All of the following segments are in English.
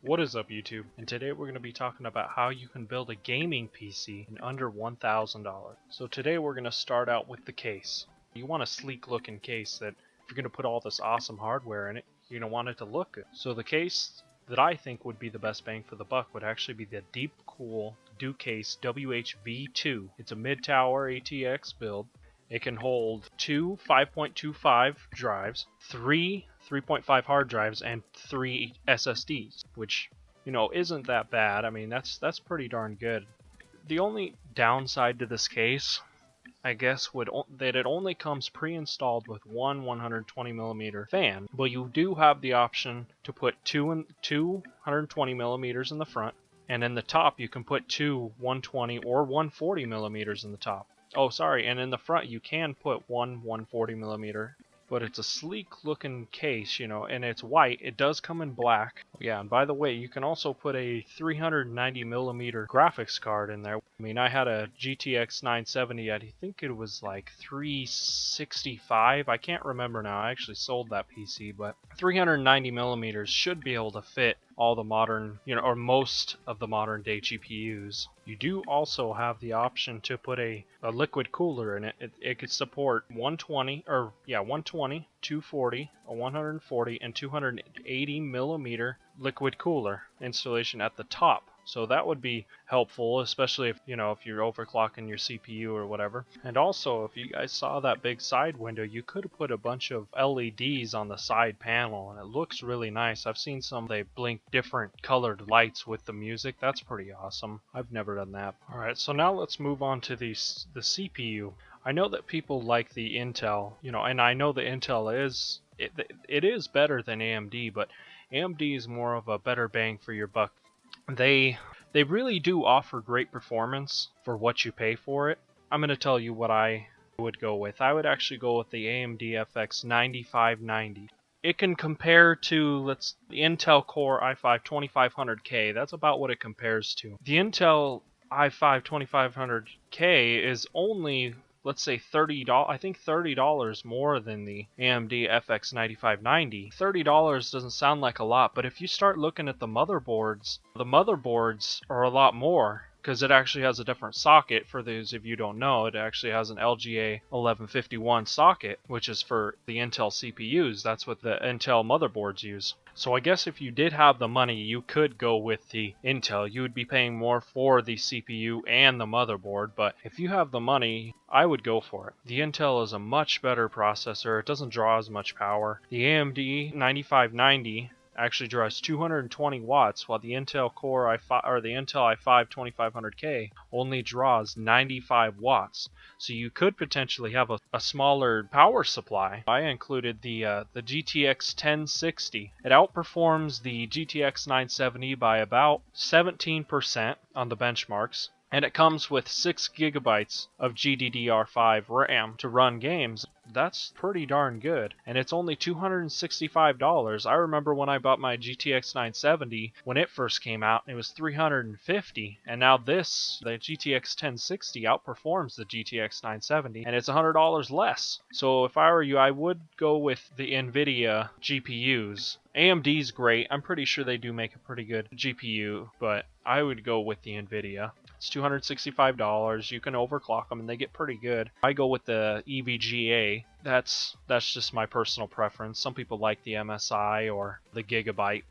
What is up, YouTube? And today we're going to be talking about how you can build a gaming PC in under $1,000. So today we're going to start out with the case. You want a sleek looking case that if you're going to put all this awesome hardware in it, you're going to want it to look good. So the case that I think would be the best bang for the buck would actually be the Deepcool DuCase WHV2. It's a mid-tower ATX build. It can hold two 5.25 drives, three 3.5 hard drives, and 3 SSDs, which, you know, isn't that bad. I mean, that's pretty darn good. The only downside to this case, I guess, that it only comes pre-installed with one 120mm fan, but you do have the option to put two 120mm in the front, and in the top you can put two 120 or 140mm in the top. Oh, sorry, and in the front you can put one 140mm, but it's a sleek looking case, you know, and it's white. It does come in black. Yeah, and by the way, you can also put a 390mm graphics card in there. I mean, I had a GTX 970, I think it was like 365. I can't remember now. I actually sold that PC, but 390mm should be able to fit all the modern, you know, or most of the modern day GPUs. You do also have the option to put a liquid cooler in it. It could support 120, 240, a 140, and 280mm liquid cooler installation at the top. So that would be helpful, especially if, you know, if you're overclocking your CPU or whatever. And also, if you guys saw that big side window, you could have put a bunch of LEDs on the side panel, and it looks really nice. I've seen some, they blink different colored lights with the music. That's pretty awesome. I've never done that. Alright, so now let's move on to the CPU. I know that people like the Intel, you know, and I know the Intel is, it is better than AMD, but AMD is more of a better bang for your buck. They really do offer great performance for what you pay for it. I'm going to tell you what I would go with. I would actually go with the AMD FX 9590. It can compare to the Intel Core i5 2500K. That's about what it compares to. The Intel i5 2500K is only, let's say, $30. I think $30 more than the AMD FX 9590. $30 doesn't sound like a lot, but if you start looking at the motherboards are a lot more, because it actually has a different socket. For those of you who don't know, it actually has an LGA 1151 socket, which is for the Intel CPUs. That's what the Intel motherboards use. So I guess if you did have the money, you could go with the Intel. You would be paying more for the CPU and the motherboard, but if you have the money, I would go for it. The Intel is a much better processor. It doesn't draw as much power. The AMD 9590 actually draws 220 watts, while the Intel Core i5 or the Intel i5 2500K only draws 95 watts. So you could potentially have a smaller power supply. I included the GTX 1060. It outperforms the GTX 970 by about 17% on the benchmarks. And it comes with 6 GB of GDDR5 RAM to run games. That's pretty darn good. And it's only $265. I remember when I bought my GTX 970, when it first came out, it was $350. And now the GTX 1060 outperforms the GTX 970, and it's $100 less. So if I were you, I would go with the NVIDIA GPUs. AMD's great. I'm pretty sure they do make a pretty good GPU, but I would go with the NVIDIA. It's $265. You can overclock them and they get pretty good. I go with the EVGA. That's just my personal preference. Some people like the MSI or the Gigabyte,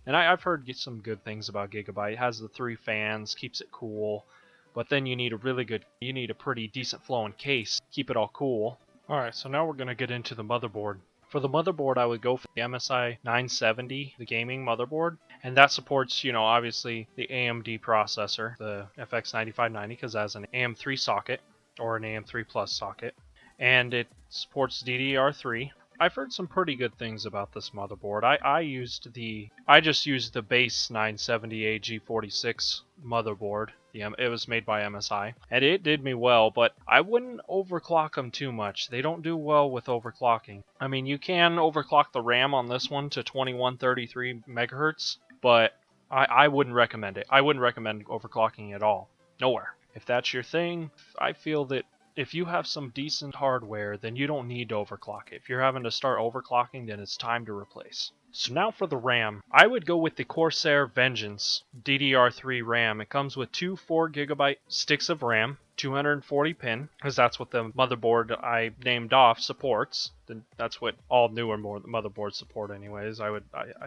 and I've heard some good things about Gigabyte. It has the 3 fans, keeps it cool, but then you need a pretty decent flowing case, keep it all cool. Alright, so now we're going to get into the motherboard. For the motherboard, I would go for the MSI 970, the gaming motherboard, and that supports, you know, obviously the AMD processor, the FX 9590, because it has an AM3 socket, or an AM3 Plus socket, and it supports DDR3. I've heard some pretty good things about this motherboard. I just used the base 970 AG46 motherboard. It was made by MSI, and it did me well, but I wouldn't overclock them too much. They don't do well with overclocking. I mean, you can overclock the RAM on this one to 2133 megahertz, but I wouldn't recommend it. I wouldn't recommend overclocking at all. Nowhere. If that's your thing, I feel that if you have some decent hardware, then you don't need to overclock it. If you're having to start overclocking, then it's time to replace. So now for the RAM, I would go with the Corsair Vengeance DDR3 RAM. It comes with two 4GB sticks of RAM, 240 pin, because that's what the motherboard I named off supports. That's what all newer motherboards support anyways. I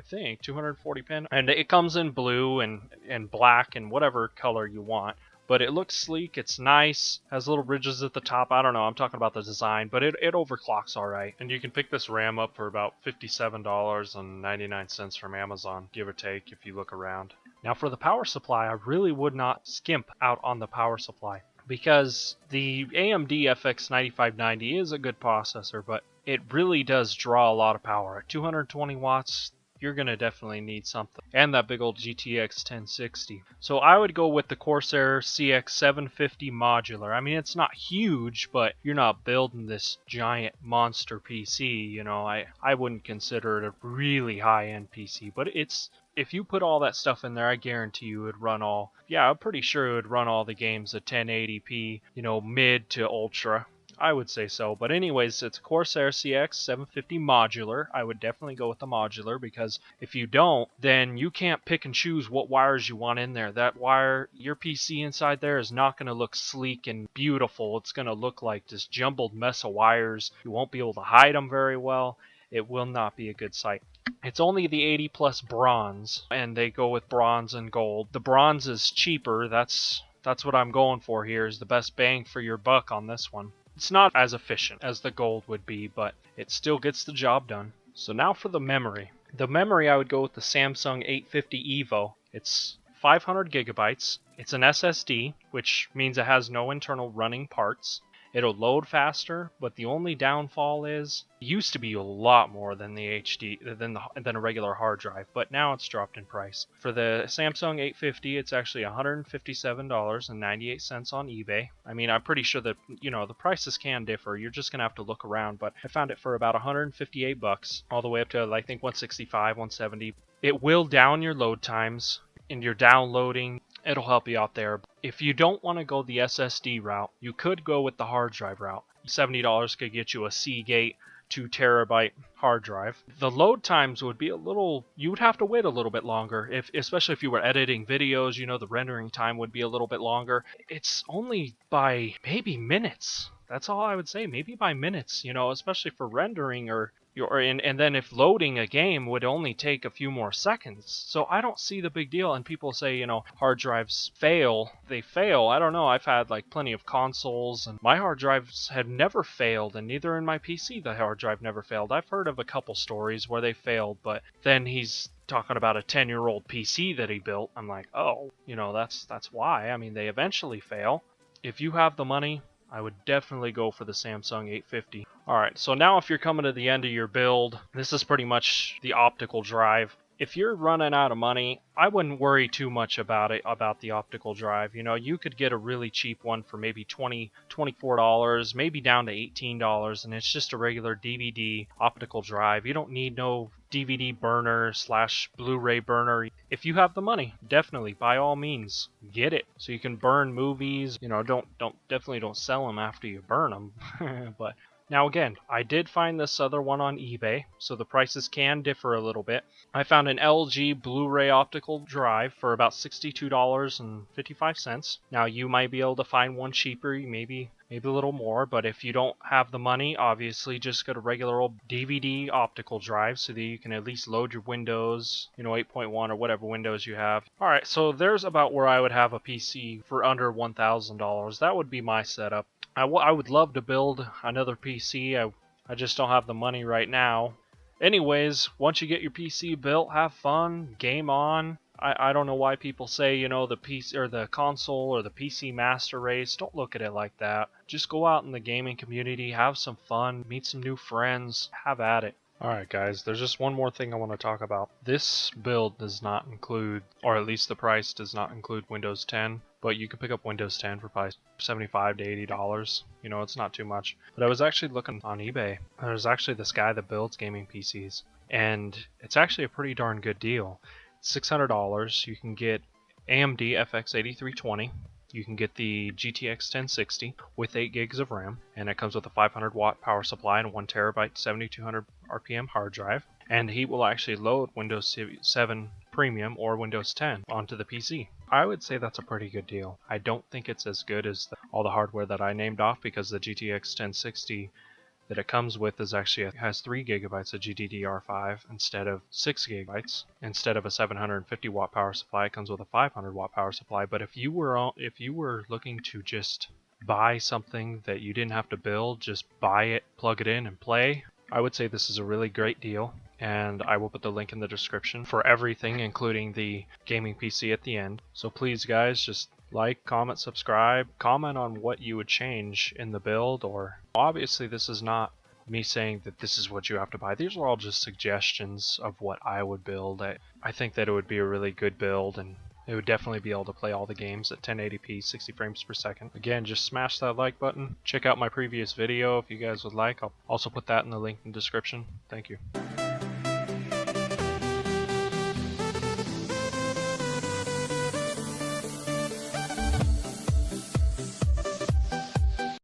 think 240 pin, and it comes in blue and black and whatever color you want. But it looks sleek, it's nice, has little ridges at the top. I don't know, I'm talking about the design, but it overclocks alright. And you can pick this RAM up for about $57.99 from Amazon, give or take, if you look around. Now for the power supply, I really would not skimp out on the power supply, because the AMD FX 9590 is a good processor, but it really does draw a lot of power. At 220 watts, you're going to definitely need something. And that big old GTX 1060. So I would go with the Corsair CX 750 modular. I mean, it's not huge, but you're not building this giant monster PC. You know, I wouldn't consider it a really high-end PC, but if you put all that stuff in there, I guarantee you it would run all, I'm pretty sure it would run all the games at 1080p, you know, mid to ultra. I would say so. But anyways, it's a Corsair CX 750 modular. I would definitely go with the modular, because if you don't, then you can't pick and choose what wires you want in there. That wire, your PC inside there is not going to look sleek and beautiful. It's going to look like this jumbled mess of wires. You won't be able to hide them very well. It will not be a good sight. It's only the 80 plus bronze, and they go with bronze and gold. The bronze is cheaper. That's what I'm going for here, is the best bang for your buck on this one. It's not as efficient as the gold would be, but it still gets the job done. So now for the memory. The memory, I would go with the Samsung 850 EVO. It's 500 gigabytes. It's an SSD, which means it has no internal running parts. It'll load faster, but the only downfall is it used to be a lot more than the HD than a regular hard drive, but now it's dropped in price. For the Samsung 850, it's actually $157.98 on eBay. I mean, I'm pretty sure that, you know, the prices can differ. You're just gonna have to look around, but I found it for about 158 bucks, all the way up to I think 165, 170. It will down your load times and your downloading. It'll help you out there. If you don't want to go the SSD route, you could go with the hard drive route. $70 could get you a Seagate 2 terabyte hard drive. The load times would be you would have to wait a little bit longer, especially if you were editing videos. You know, the rendering time would be a little bit longer. It's only by maybe minutes. That's all I would say, maybe by minutes, you know, especially for rendering and then if loading a game would only take a few more seconds. So I don't see the big deal. And people say, you know, hard drives fail. They fail. I don't know. I've had like plenty of consoles, and my hard drives have never failed, and neither in my PC the hard drive never failed. I've heard of a couple stories where they failed, but then he's talking about a 10-year-old PC that he built. I'm like, oh, you know, that's why. I mean, they eventually fail. If you have the money, I would definitely go for the Samsung 850. Alright, so now if you're coming to the end of your build, this is pretty much the optical drive. If you're running out of money, I wouldn't worry too much about the optical drive. You know, you could get a really cheap one for maybe $20, $24, maybe down to $18, and it's just a regular DVD optical drive. You don't need no DVD burner / Blu-ray burner. If you have the money, definitely, by all means, get it. So you can burn movies. You know, definitely don't sell them after you burn them. But now again, I did find this other one on eBay, so the prices can differ a little bit. I found an LG Blu-ray optical drive for about $62.55. Now you might be able to find one cheaper, maybe a little more, but if you don't have the money, obviously just get a regular old DVD optical drive so that you can at least load your Windows, you know, 8.1 or whatever Windows you have. Alright, so there's about where I would have a PC for under $1,000. That would be my setup. I would love to build another PC. I just don't have the money right now. Anyways, once you get your PC built, have fun, game on. I don't know why people say, you know, the PC or the console or the PC master race. Don't look at it like that. Just go out in the gaming community, have some fun, meet some new friends, have at it. Alright guys, there's just one more thing I want to talk about. This build does not include, or at least the price does not include Windows 10, but you can pick up Windows 10 for probably $75 to $80. You know, it's not too much. But I was actually looking on eBay. There's actually this guy that builds gaming PCs, and it's actually a pretty darn good deal. $600, you can get AMD FX 8320. you can get the GTX 1060 with 8 gigs of RAM, and it comes with a 500 watt power supply and 1 terabyte 7200 RPM hard drive. And he will actually load Windows 7 Premium or Windows 10 onto the PC. I would say that's a pretty good deal. I don't think it's as good as all the hardware that I named off, because the GTX 1060 that it comes with has 3 gigabytes of GDDR5 instead of 6 gigabytes. Instead of a 750 watt power supply, it comes with a 500 watt power supply. But if you were looking to just buy something that you didn't have to build, just buy it, plug it in, and play, I would say this is a really great deal. And I will put the link in the description for everything, including the gaming PC at the end. So please guys, just like, comment, subscribe, comment on what you would change in the build. Or obviously this is not me saying that this is what you have to buy. These are all just suggestions of what I would build. I think that it would be a really good build, and it would definitely be able to play all the games at 1080p, 60 frames per second. Again, just smash that like button. Check out my previous video if you guys would like. I'll also put that in the link in the description. Thank you.